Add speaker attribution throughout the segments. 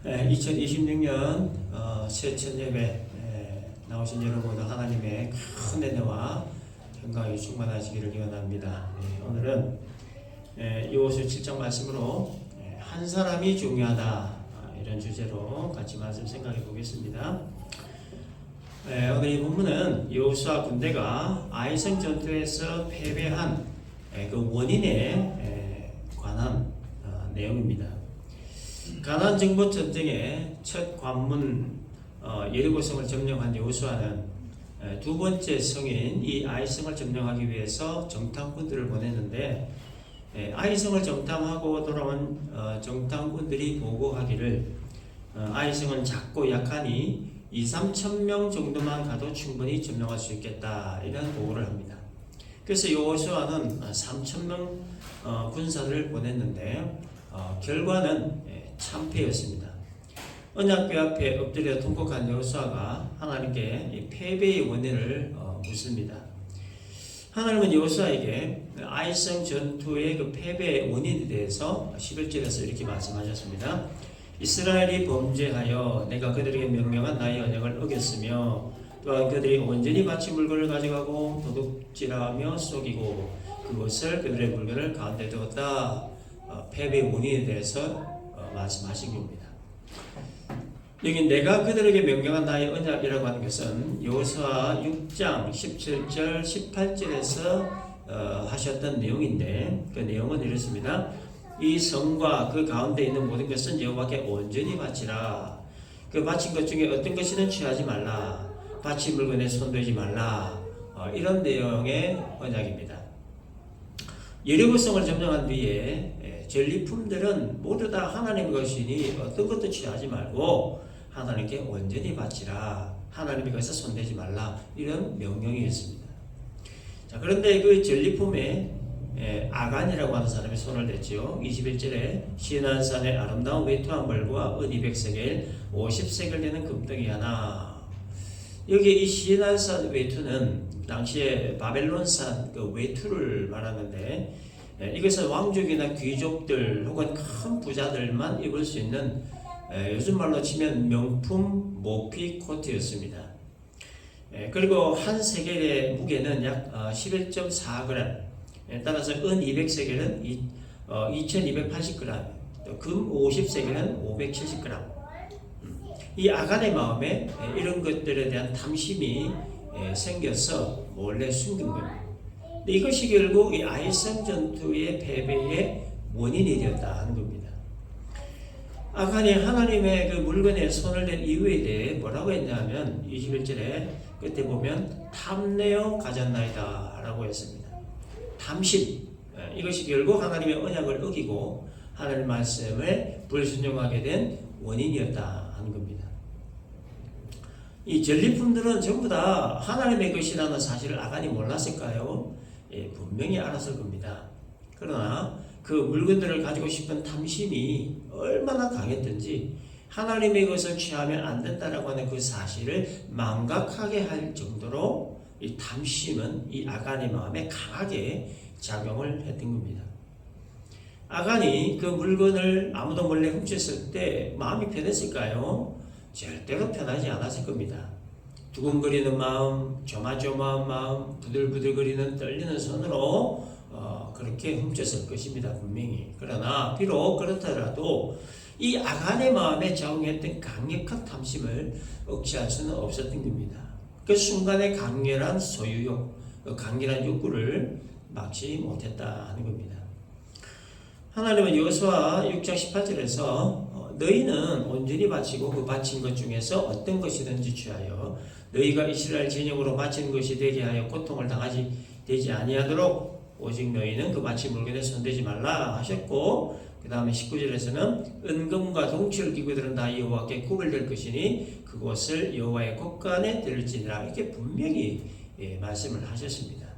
Speaker 1: 2026년 새첫 예배 나오신 여러분 하나님의 큰 은혜와 평강이 충만하시기를 기원합니다. 오늘은 요호수 7장 말씀으로 한 사람이 중요하다 이런 주제로 같이 말씀 생각해 보겠습니다. 오늘 이 본문은 여호수아 군대가 아이성 전투에서 패배한 그 원인에 관한 내용입니다. 가나안 정복 전쟁의 첫 관문 여리고성을 점령한 여호수아는 두 번째 성인 이 아이성을 점령하기 위해서 정탐꾼들을 보냈는데 아이성을 정탐하고 돌아온 정탐꾼들이 보고하기를 아이성은 작고 약하니 2-3천 명 정도만 가도 충분히 점령할 수 있겠다 이런 보고를 합니다. 그래서 여호수아는 3천 명 군사들을 보냈는데 결과는 참패였습니다. 언약궤 앞에 엎드려 통곡한 여호수아가 하나님께 패배의 원인을 묻습니다. 하나님은 여호수아에게 아이성 전투의 그 패배의 원인에 대해서 11절에서 이렇게 말씀하셨습니다. 이스라엘이 범죄하여 내가 그들에게 명령한 나의 언약을 어겼으며 또한 그들이 온전히 바친 물건을 가져가고 도둑질하며 속이고 그것을 그들의 물건을 가운데 두었다. 패배의 원인에 대해서 말씀하신 겁니다. 여기 내가 그들에게 명령한 나의 언약이라고 하는 것은 여호수아 6장 17절 18절에서 하셨던 내용인데 그 내용은 이렇습니다. 이 성과 그 가운데 있는 모든 것은 여호와께 온전히 바치라. 그 바친 것 중에 어떤 것이든 취하지 말라. 바친 물건에 손대지 말라. 이런 내용의 언약입니다. 여리고성을 점령한 뒤에 전리품들은 모두 다 하나님의 것이니 어떤 것도 취하지 말고 하나님께 온전히 바치라. 하나님의 것에 손대지 말라. 이런 명령이 있습니다. 자, 그런데 그 전리품에 아간이라고 하는 사람이 손을 댔죠. 21절에 시난산의 아름다운 외투한 벌과 은 200세겔 50세겔 되는 금덩이 하나. 여기 이 시난산 외투는 당시에 바벨론산 그 외투를 말하는데 이것은 왕족이나 귀족들 혹은 큰 부자들만 입을 수 있는 요즘 말로 치면 명품 모피 코트였습니다. 그리고 한 세겔의 무게는 약 11.4g, 따라서 은 200세겔은 2280g, 금 50세겔은 570g. 이 아간의 마음에 이런 것들에 대한 탐심이 생겨서 몰래 숨긴 겁니다. 이것이 결국 이 아이성 전투의 패배의 원인이 되었다 하는 겁니다. 아간이 하나님의 그 물건에 손을 댄 이유에 대해 뭐라고 했냐면 21절에 끝에 보면 탐내어 가졌나이다 라고 했습니다. 탐심, 이것이 결국 하나님의 언약을 어기고 하나님의 말씀을 불순종하게 된 원인이었다 하는 겁니다. 이 전리품들은 전부 다 하나님의 것이라는 사실을 아간이 몰랐을까요? 분명히 알았을 겁니다. 그러나 그 물건들을 가지고 싶은 탐심이 얼마나 강했든지 하나님의 것을 취하면 안 된다라고 하는 그 사실을 망각하게 할 정도로 이 탐심은 이 아간의 마음에 강하게 작용을 했던 겁니다. 아간이 그 물건을 아무도 몰래 훔쳤을 때 마음이 편했을까요? 절대로 편하지 않았을 겁니다. 두근거리는 마음, 조마조마한 마음, 부들부들거리는 떨리는 손으로 그렇게 훔쳤을 것입니다. 분명히. 그러나 비록 그렇더라도 이 아간의 마음에 작용했던 강력한 탐심을 억제할 수는 없었던 겁니다. 그 순간의 강렬한 소유욕, 강렬한 욕구를 막지 못했다 하는 겁니다. 하나님은 여호수아 6장 18절에서 너희는 온전히 바치고 그 바친 것 중에서 어떤 것이든지 취하여 너희가 이스라엘 진영으로 바친 것이 되게 하여 고통을 당하지 되지 아니하도록 오직 너희는 그 바친 물건에 손대지 말라 하셨고, 그 다음에 19절에서는 은금과 동치를 기구들은 다 여호와께 구별될 것이니 그것을 여호와의 곳간에 들을지니라 이렇게 분명히 말씀을 하셨습니다.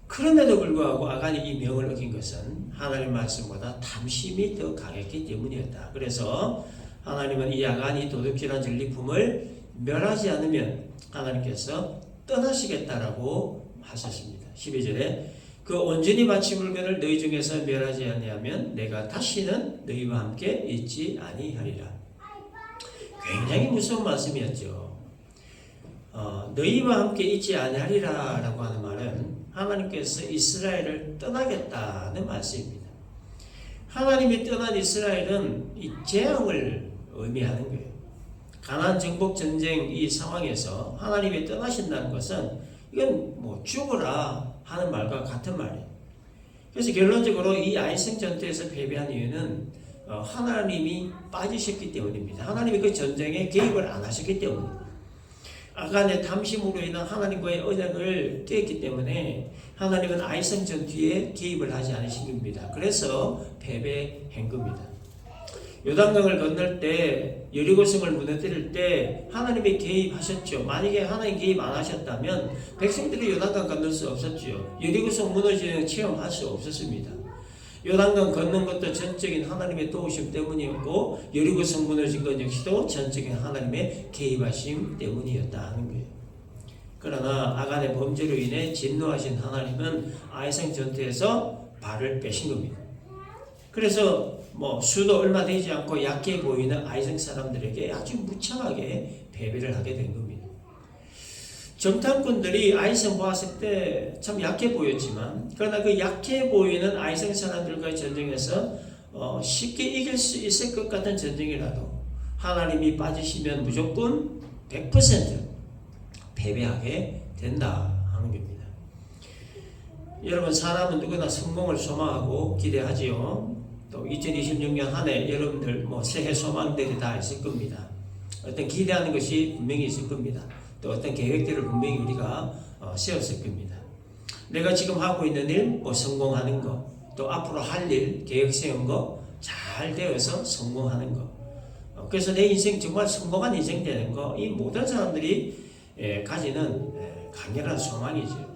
Speaker 1: 그럼에도 불구하고 아간이 이 명을 어긴 것은 하나님 말씀보다 탐심이 더 강했기 때문이었다. 그래서 하나님은 이 아간이 도둑질한 전리품을 멸하지 않으면 하나님께서 떠나시겠다라고 하셨습니다. 12절에 그 온전히 바친 물건을 너희 중에서 멸하지 아니하면 내가 다시는 너희와 함께 있지 아니하리라. 굉장히 무서운 말씀이었죠. 너희와 함께 있지 아니하리라 라고 하는 말은 하나님께서 이스라엘을 떠나겠다는 말씀입니다. 하나님이 떠난 이스라엘은 이 재앙을 의미하는 거예요. 가나안 정복 전쟁 이 상황에서 하나님이 떠나신다는 것은 이건 뭐 죽어라 하는 말과 같은 말이에요. 그래서 결론적으로 이 아이성 전투에서 패배한 이유는 하나님이 빠지셨기 때문입니다. 하나님이 그 전쟁에 개입을 안 하셨기 때문입니다. 아간의 탐심으로 인한 하나님과의 언약을 깨었기 때문에 하나님은 아이성 전투에 개입을 하지 않으신 겁니다. 그래서 패배한 겁니다. 요단강을 건널 때 여리고성을 무너뜨릴 때 하나님이 개입하셨죠. 만약에 하나님 개입 안 하셨다면 백성들이 요단강 건널 수 없었죠. 여리고성 무너지는 체험할 수 없었습니다. 요단강 걷는 것도 전적인 하나님의 도우심 때문이었고 여리고성 무너진 것 역시도 전적인 하나님의 개입하심 때문이었다 하는 거예요. 그러나 아간의 범죄로 인해 진노하신 하나님은 아이성 전투에서 발을 빼신 겁니다. 그래서 수도 얼마 되지 않고 약해 보이는 아이성 사람들에게 아주 무참하게 패배를 하게 된 겁니다. 정탐꾼들이 아이성 보았을 때 참 약해 보였지만 그러나 그 약해 보이는 아이성 사람들과의 전쟁에서 쉽게 이길 수 있을 것 같은 전쟁이라도 하나님이 빠지시면 무조건 100% 패배하게 된다 하는 겁니다. 여러분, 사람은 누구나 성공을 소망하고 기대하지요. 또 2026년 한 해 여러분들 새해 소망들이 다 있을 겁니다. 어떤 기대하는 것이 분명히 있을 겁니다. 또 어떤 계획들을 분명히 우리가 세웠을 겁니다. 내가 지금 하고 있는 일, 성공하는 거, 또 앞으로 할 일, 계획 세운 거 잘 되어서 성공하는 거. 그래서 내 인생 정말 성공한 인생 되는 거, 이 모든 사람들이 가지는 강렬한 소망이죠.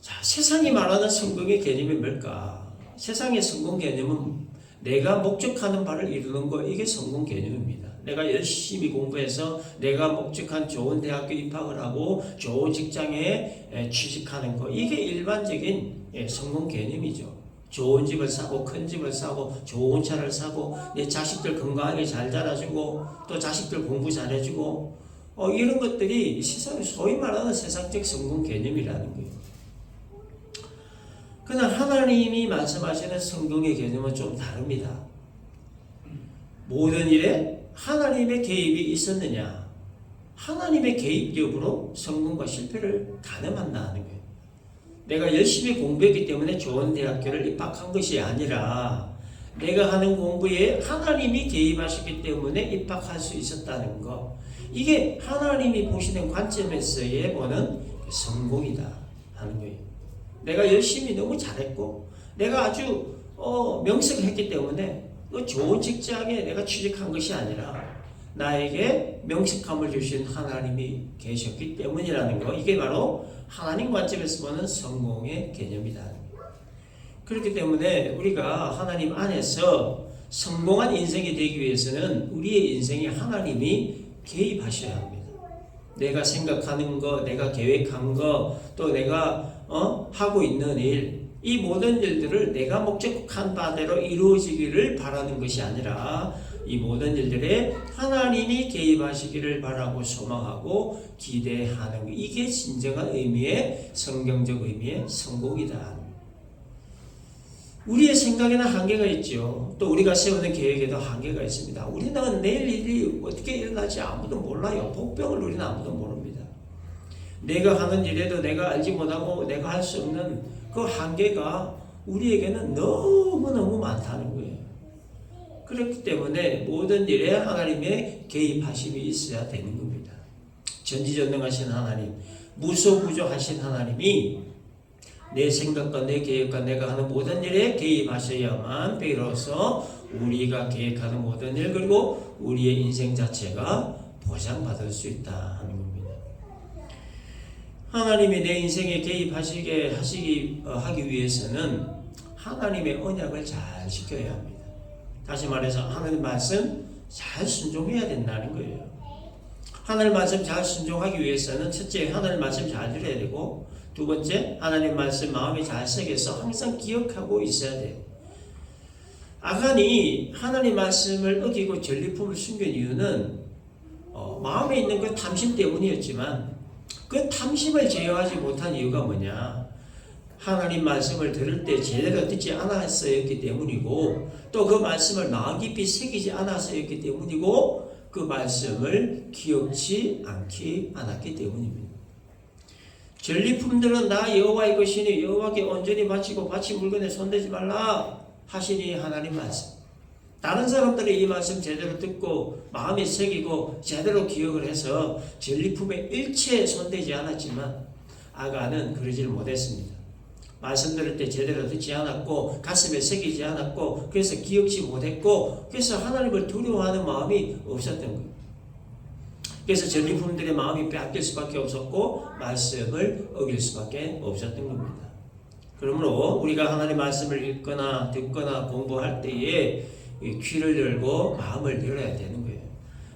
Speaker 1: 자, 세상이 말하는 성공의 개념이 뭘까? 세상의 성공 개념은 내가 목적하는 바를 이루는 거, 이게 성공 개념입니다. 내가 열심히 공부해서 내가 목적한 좋은 대학교 입학을 하고 좋은 직장에 취직하는 거, 이게 일반적인 성공 개념이죠. 좋은 집을 사고 큰 집을 사고 좋은 차를 사고 내 자식들 건강하게 잘 자라주고 또 자식들 공부 잘해주고 이런 것들이 세상에 소위 말하는 세상적 성공 개념이라는 거예요. 그러나 하나님이 말씀하시는 성공의 개념은 좀 다릅니다. 모든 일에 하나님의 개입이 있었느냐? 하나님의 개입 여부로 성공과 실패를 가늠한다는 거예요. 내가 열심히 공부했기 때문에 좋은 대학교를 입학한 것이 아니라 내가 하는 공부에 하나님이 개입하셨기 때문에 입학할 수 있었다는 거. 이게 하나님이 보시는 관점에서의 보는 성공이다 하는 거예요. 내가 열심히 너무 잘했고 내가 아주 명석했기 때문에 좋은 직장에 내가 취직한 것이 아니라 나에게 명석함을 주신 하나님이 계셨기 때문이라는 거, 이게 바로 하나님 관점에서 보는 성공의 개념이다. 그렇기 때문에 우리가 하나님 안에서 성공한 인생이 되기 위해서는 우리의 인생에 하나님이 개입하셔야 합니다. 내가 생각하는 거, 내가 계획한 거, 또 내가 하고 있는 일, 이 모든 일들을 내가 목적한 바대로 이루어지기를 바라는 것이 아니라 이 모든 일들에 하나님이 개입하시기를 바라고 소망하고 기대하는 것, 이게 진정한 의미의 성경적 의미의 성공이다. 우리의 생각에는 한계가 있죠. 또 우리가 세우는 계획에도 한계가 있습니다. 우리는 내일 일이 어떻게 일어날지 아무도 몰라요. 복병을 우리는 아무도 모릅니다. 내가 하는 일에도 내가 알지 못하고 내가 할 수 없는 그 한계가 우리에게는 너무너무 많다는 거예요. 그렇기 때문에 모든 일에 하나님의 개입하심이 있어야 되는 겁니다. 전지전능하신 하나님, 무소부조하신 하나님이 내 생각과 내 계획과 내가 하는 모든 일에 개입하셔야만 비로소 우리가 계획하는 모든 일, 그리고 우리의 인생 자체가 보장받을 수 있다 하는 겁니다. 하나님이 내 인생에 개입하시게 하기 위해서는 하나님의 언약을 잘 지켜야 합니다. 다시 말해서 하나님 말씀 잘 순종해야 된다는 거예요. 하나님 말씀 잘 순종하기 위해서는 첫째, 하나님 말씀 잘 들어야 되고, 두 번째, 하나님 말씀 마음에 잘 새겨서 항상 기억하고 있어야 돼요. 아간이 하나님 말씀을 어기고 전리품을 숨긴 이유는 마음에 있는 그 탐심 때문이었지만 그 탐심을 제어하지 못한 이유가 뭐냐? 하나님 말씀을 들을 때 제대로 듣지 않았었기 때문이고 또 그 말씀을 마음 깊이 새기지 않았었기 때문이고 그 말씀을 기억지 않았기 때문입니다. 전리품들은 나 여호와의 것이니 여호와께 온전히 바치고 바친 물건에 손대지 말라 하시니 하나님 말씀. 다른 사람들이 이 말씀 제대로 듣고 마음에 새기고 제대로 기억을 해서 전리품에 일체 손대지 않았지만 아간은 그러지를 못했습니다. 말씀 들을 때 제대로 듣지 않았고 가슴에 새기지 않았고 그래서 기억지 못했고 그래서 하나님을 두려워하는 마음이 없었던 거예요. 그래서 전리품들의 마음이 빼앗길 수밖에 없었고 말씀을 어길 수밖에 없었던 겁니다. 그러므로 우리가 하나님 말씀을 읽거나 듣거나 공부할 때에 귀를 열고 마음을 열어야 되는 거예요.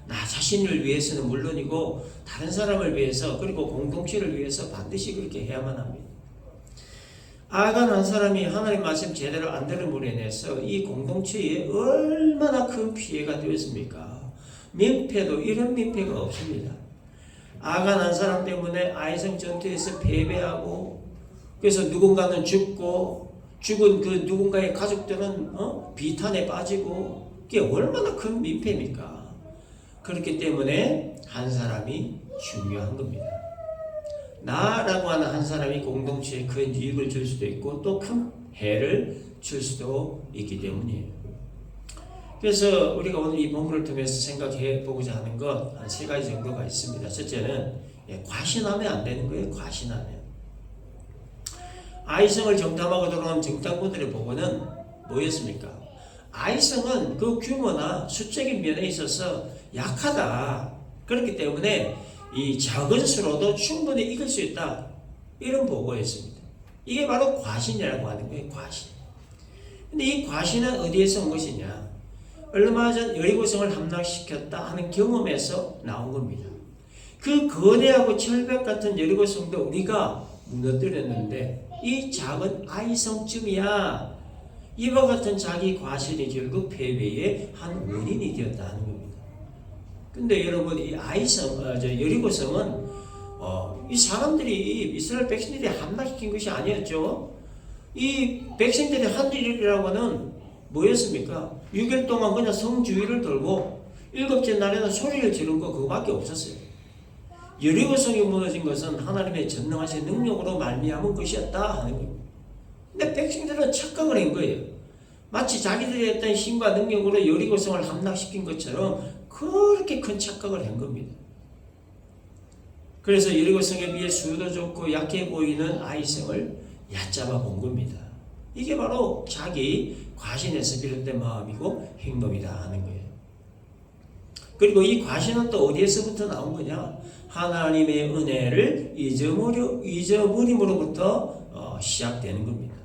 Speaker 1: 나 자신을 위해서는 물론이고 다른 사람을 위해서 그리고 공동체를 위해서 반드시 그렇게 해야만 합니다. 아간 한 사람이 하나님 말씀 제대로 안 들음으로 인해서 이 공동체에 얼마나 큰 피해가 되었습니까? 민폐도 이런 민폐가 없습니다. 아간 한 사람 때문에 아이성 전투에서 패배하고 그래서 누군가는 죽고 죽은 그 누군가의 가족들은 비탄에 빠지고 그게 얼마나 큰 민폐입니까? 그렇기 때문에 한 사람이 중요한 겁니다. 나라고 하는 한 사람이 공동체에 큰 유익을 줄 수도 있고 또 큰 해를 줄 수도 있기 때문이에요. 그래서 우리가 오늘 이 본문을 통해서 생각해 보고자 하는 것 한 세 가지 정도가 있습니다. 첫째는 과신하면 안 되는 거예요. 과신하면. 아이성을 정탐하고 들어온 정탐꾼들의 보고는 뭐였습니까? 아이성은 그 규모나 수적인 면에 있어서 약하다. 그렇기 때문에 이 작은 수로도 충분히 이길 수 있다. 이런 보고였습니다. 이게 바로 과신이라고 하는 거예요. 과신. 근데 이 과신은 어디에서 온 것이냐? 얼마 전 여리고성을 함락시켰다 하는 경험에서 나온 겁니다. 그 거대하고 철벽 같은 여리고성도 우리가 무너뜨렸는데 이 작은 아이성쯤이야. 이와 같은 자기 과신이 결국 패배의 한 원인이 되었다는 겁니다. 근데 여러분 이 여리고성은 이 사람들이 이스라엘 백성들이 함락시킨 것이 아니었죠. 이 백성들이 한 일이라고는 뭐였습니까? 6일 동안 그냥 성 주위를 돌고 일곱째 날에는 소리를 지른 거 그거밖에 없었어요. 여리고성이 무너진 것은 하나님의 전능하신 능력으로 말미암은 것이었다 하는 겁니다. 근데 백성들은 착각을 한 거예요. 마치 자기들이 했던 힘과 능력으로 여리고성을 함락시킨 것처럼 그렇게 큰 착각을 한 겁니다. 그래서 여리고성에 비해 수도 좁고 약해 보이는 아이성을 얕잡아 본 겁니다. 이게 바로 자기 과신에서 비롯된 마음이고 행동이다 하는 거예요. 그리고 이 과신은 또 어디에서부터 나온 거냐? 하나님의 은혜를 잊어버림으로부터 시작되는 겁니다.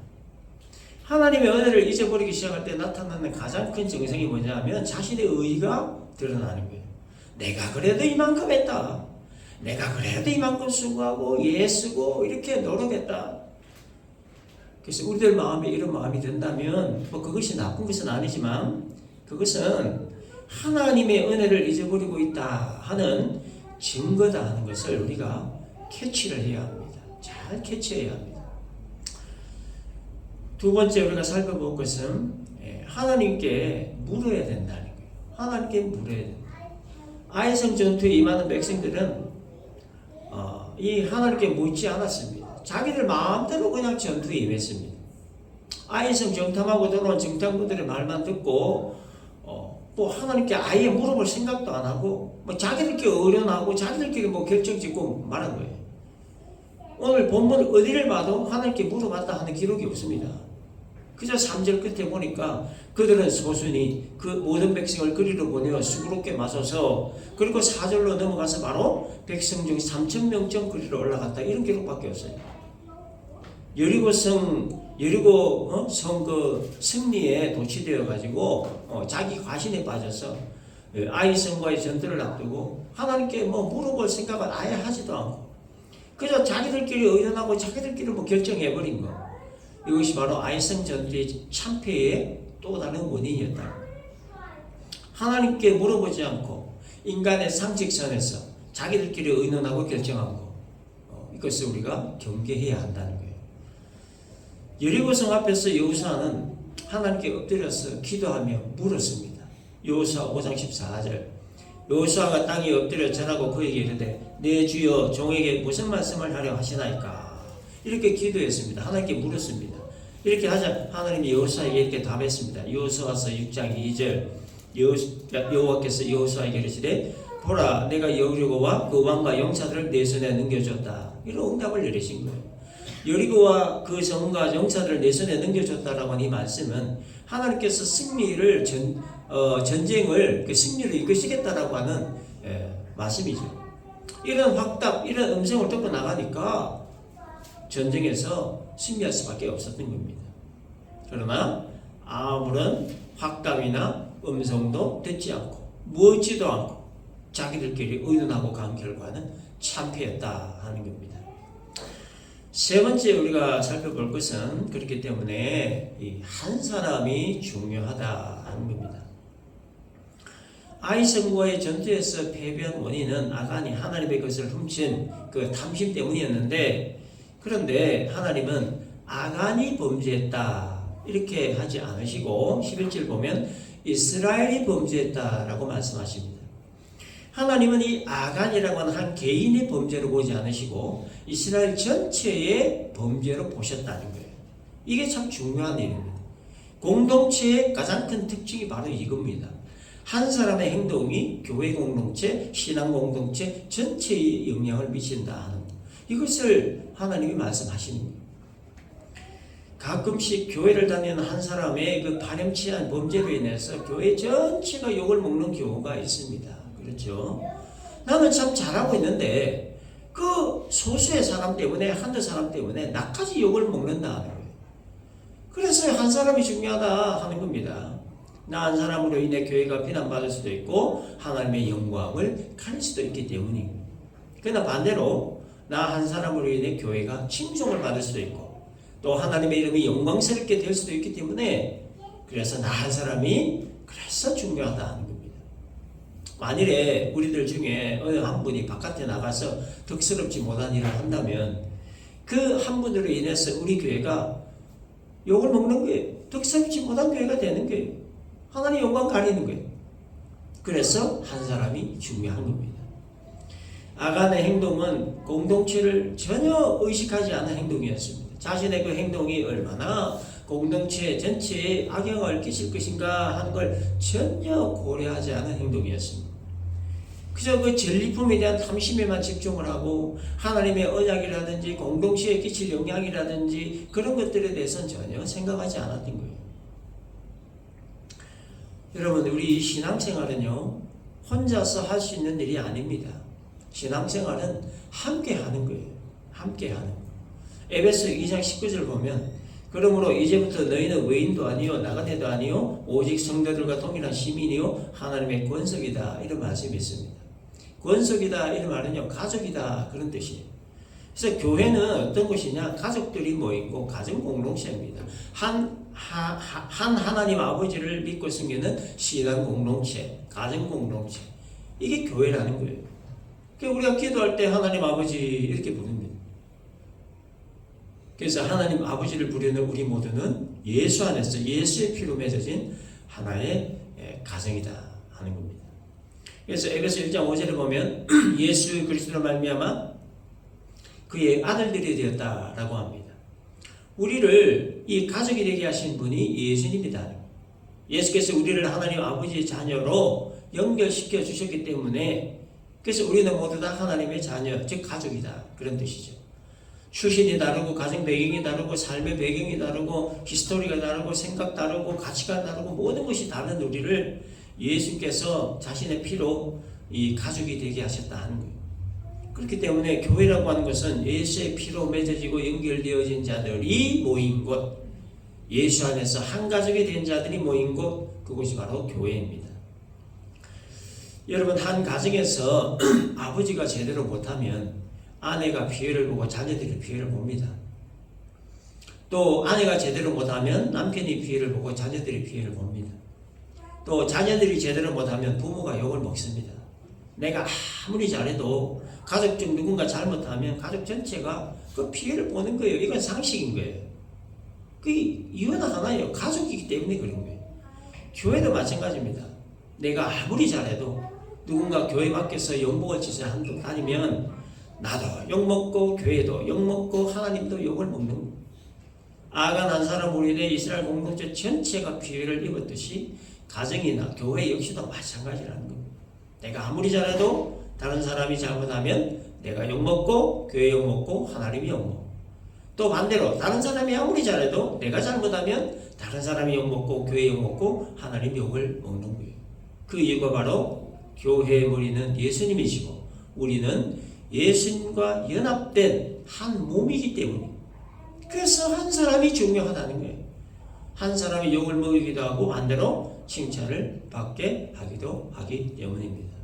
Speaker 1: 하나님의 은혜를 잊어버리기 시작할 때 나타나는 가장 큰 증상이 뭐냐면 자신의 의의가 드러나는 거예요. 내가 그래도 이만큼 했다. 내가 그래도 이만큼 수고하고 애쓰고 이렇게 노력했다. 그래서 우리들 마음에 이런 마음이 든다면 그것이 나쁜 것은 아니지만 그것은 하나님의 은혜를 잊어버리고 있다 하는 증거다 하는 것을 우리가 캐치를 해야 합니다. 잘 캐치해야 합니다. 두 번째 우리가 살펴볼 것은 하나님께 물어야 된다는 거예요. 하나님께 물어야 된다. 아이성 전투에 임하는 백성들은 이 하나님께 묻지 않았습니다. 자기들 마음대로 그냥 전투에 임했습니다. 아이성 정탐하고 들어온 정탐꾼들의 말만 듣고 뭐 하나님께 아예 물어볼 생각도 안 하고 뭐 자기들끼리 의논하고 자기들끼리 뭐 결정짓고 말한 거예요. 오늘 본문 어디를 봐도 하나님께 물어봤다 하는 기록이 없습니다. 그저 3절 끝에 보니까 그들은 소순히 그 모든 백성을 그리로 보내어 수고롭게 맞서서 그리고 4절로 넘어가서 바로 백성 중 3,000명쯤 그리로 올라갔다 이런 기록밖에 없어요. 여리고 성 그 승리에 도취되어 가지고 자기 과신에 빠져서 아이성과의 전투를 앞두고 하나님께 뭐 물어볼 생각을 아예 하지도 않고 그저 자기들끼리 의논하고 자기들끼리 뭐 결정해버린 거. 이것이 바로 아이성 전투의 참패의 또 다른 원인이었다. 하나님께 물어보지 않고 인간의 상식선에서 자기들끼리 의논하고 결정한 거. 이것을 우리가 경계해야 한다는 거예요. 여리고성 앞에서 여호수아는 하나님께 엎드려서 기도하며 물었습니다. 여호수아 5장 14절. 여호수아가 땅에 엎드려 전하고 그에게 이르되 내 주여 종에게 무슨 말씀을 하려 하시나이까. 이렇게 기도했습니다. 하나님께 물었습니다. 이렇게 하자 하나님이 여호수아에게 이렇게 답했습니다. 여호수아서 6장 2절. 여호와께서 여호수아에게 이르시되 보라 내가 여리고와 그 왕과 용사들을 내 손에 넘겨줬다. 이런 응답을 내리신 거예요. 여리고와 그 성과 용사들을 내 손에 넘겨줬다라고 하는 이 말씀은 하나님께서 승리를 전쟁을 그 승리를 이끄시겠다라고 하는 말씀이죠. 이런 확답, 이런 음성을 듣고 나가니까 전쟁에서 승리할 수밖에 없었던 겁니다. 그러나 아무런 확답이나 음성도 듣지 않고 묻지도 않고 자기들끼리 의논하고 간 결과는 참패였다 하는 겁니다. 세 번째 우리가 살펴볼 것은 그렇기 때문에 이 한 사람이 중요하다 하는 겁니다. 아이성과의 전투에서 패배한 원인은 아간이 하나님의 것을 훔친 그 탐심 때문이었는데, 그런데 하나님은 아간이 범죄했다 이렇게 하지 않으시고 11절 보면 이스라엘이 범죄했다라고 말씀하십니다. 하나님은 이 아간이라고 하는 한 개인의 범죄로 보지 않으시고 이스라엘 전체의 범죄로 보셨다는 거예요. 이게 참 중요한 일입니다. 공동체의 가장 큰 특징이 바로 이겁니다. 한 사람의 행동이 교회 공동체, 신앙 공동체 전체에 영향을 미친다 하는 것. 이것을 하나님이 말씀하시는 거예요. 가끔씩 교회를 다니는 한 사람의 그 파렴치한 범죄로 인해서 교회 전체가 욕을 먹는 경우가 있습니다. 그렇죠? 나는 참 잘하고 있는데 그 소수의 사람 때문에, 한두 사람 때문에 나까지 욕을 먹는다 하는 거예요. 그래서 한 사람이 중요하다 하는 겁니다. 나 한 사람으로 인해 교회가 비난받을 수도 있고 하나님의 영광을 가릴 수도 있기 때문입니다. 그러나 반대로 나 한 사람으로 인해 교회가 칭송을 받을 수도 있고 또 하나님의 이름이 영광스럽게 될 수도 있기 때문에, 그래서 나 한 사람이 그래서 중요하다 하는 겁니다. 만일에 우리들 중에 어느 한 분이 바깥에 나가서 덕스럽지 못한 일을 한다면 그 한 분으로 인해서 우리 교회가 욕을 먹는 거예요. 덕스럽지 못한 교회가 되는 거예요. 하나님 영광 가리는 거예요. 그래서 한 사람이 중요한 겁니다. 아간의 행동은 공동체를 전혀 의식하지 않은 행동이었습니다. 자신의 그 행동이 얼마나 공동체 전체에 악영을 끼칠 것인가 하는 걸 전혀 고려하지 않은 행동이었습니다. 그저 그 전리품에 대한 탐심에만 집중을 하고 하나님의 언약이라든지 공동체에 끼칠 영향이라든지 그런 것들에 대해서는 전혀 생각하지 않았던 거예요. 여러분, 우리 신앙생활은요 혼자서 할 수 있는 일이 아닙니다. 신앙생활은 함께 하는 거예요. 함께 하는 거예요. 에베소 2장 19절 보면 그러므로 이제부터 너희는 외인도 아니요 나그네도 아니요 오직 성도들과 동일한 시민이요 하나님의 권속이다, 이런 말씀이 있습니다. 권속이다 이런 말은요 가족이다 그런 뜻이에요. 그래서 교회는 어떤 곳이냐, 가족들이 모이고 가정 공동체입니다. 한 하나님 아버지를 믿고 섬기는 신앙 공동체, 가정 공동체, 이게 교회라는 거예요. 그러니까 우리가 기도할 때 하나님 아버지 이렇게 부릅니다. 그래서 하나님 아버지를 부르는 우리 모두는 예수 안에서 예수의 피로 맺어진 하나의 가정이다 하는 겁니다. 그래서 에베소 1장 5절을 보면 예수 그리스도로 말미암아 그의 아들들이 되었다라고 합니다. 우리를 이 가족이 되게 하신 분이 예수님이다. 예수께서 우리를 하나님 아버지의 자녀로 연결시켜 주셨기 때문에, 그래서 우리는 모두 다 하나님의 자녀, 즉 가족이다 그런 뜻이죠. 출신이 다르고 가정 배경이 다르고 삶의 배경이 다르고 히스토리가 다르고 생각 다르고 가치관 다르고 모든 것이 다른 우리를 예수께서 자신의 피로 이 가족이 되게 하셨다 하는 거예요. 그렇기 때문에 교회라고 하는 것은 예수의 피로 맺어지고 연결되어진 자들이 모인 곳, 예수 안에서 한 가족이 된 자들이 모인 곳, 그곳이 바로 교회입니다. 여러분, 한 가정에서 아버지가 제대로 못하면 아내가 피해를 보고 자녀들이 피해를 봅니다. 또 아내가 제대로 못하면 남편이 피해를 보고 자녀들이 피해를 봅니다. 또 자녀들이 제대로 못하면 부모가 욕을 먹습니다. 내가 아무리 잘해도 가족 중 누군가 잘못하면 가족 전체가 그 피해를 보는 거예요. 이건 상식인 거예요. 그 이유는 하나예요. 가족이기 때문에 그런 거예요. 교회도 마찬가지입니다. 내가 아무리 잘해도 누군가 교회 밖에서 욕먹을 짓을 한두 다니면 나도 욕먹고 교회도 욕먹고 하나님도 욕을 먹는 거예요. 아간 한 사람 우리네 이스라엘 공동체 전체가 피해를 입었듯이 가정이나 교회 역시도 마찬가지라는 겁니다. 내가 아무리 잘해도 다른 사람이 잘못하면 내가 욕먹고 교회 욕먹고 하나님이 욕먹고, 또 반대로 다른 사람이 아무리 잘해도 내가 잘못하면 다른 사람이 욕먹고 교회 욕먹고 하나님 욕을 먹는 거예요. 그 이유가 바로 교회의 머리는 예수님이시고 우리는 예수님과 연합된 한 몸이기 때문에, 그래서 한 사람이 중요하다는 거예요. 한 사람이 욕을 먹이기도 하고 반대로 칭찬을 받게 하기도 하기 때문입니다.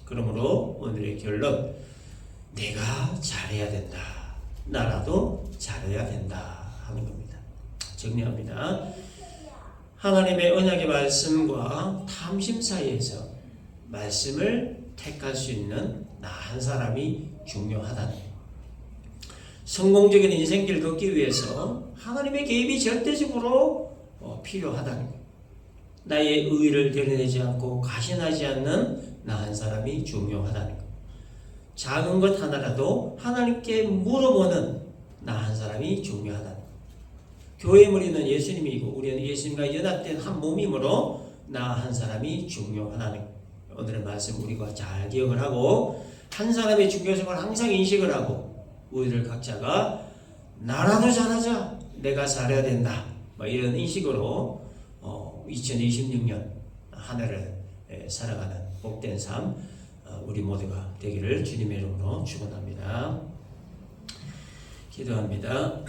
Speaker 1: 그러므로 오늘의 결론, 내가 잘해야 된다. 나라도 잘해야 된다 하는 겁니다. 정리합니다. 하나님의 언약의 말씀과 탐심 사이에서 말씀을 택할 수 있는 나 한 사람이 중요하다는 거예요. 성공적인 인생길 걷기 위해서 하나님의 개입이 절대적으로 필요하다는 거예요. 나의 의의를 드러내지 않고 가신하지 않는 나 한 사람이 중요하다는 거예요. 작은 것 하나라도 하나님께 물어보는 나 한 사람이 중요하다는 거예요. 교회의 머리는 예수님이고 우리는 예수님과 연합된 한 몸이므로 나 한 사람이 중요하다는 거예요. 오늘의 말씀 우리가 잘 기억을 하고 한 사람의 중요성을 항상 인식을 하고 우리들 각자가 나라도 잘하자, 내가 잘해야 된다, 이런 인식으로 2026년 한 해를 살아가는 복된 삶 우리 모두가 되기를 주님의 이름으로 축원합니다. 기도합니다.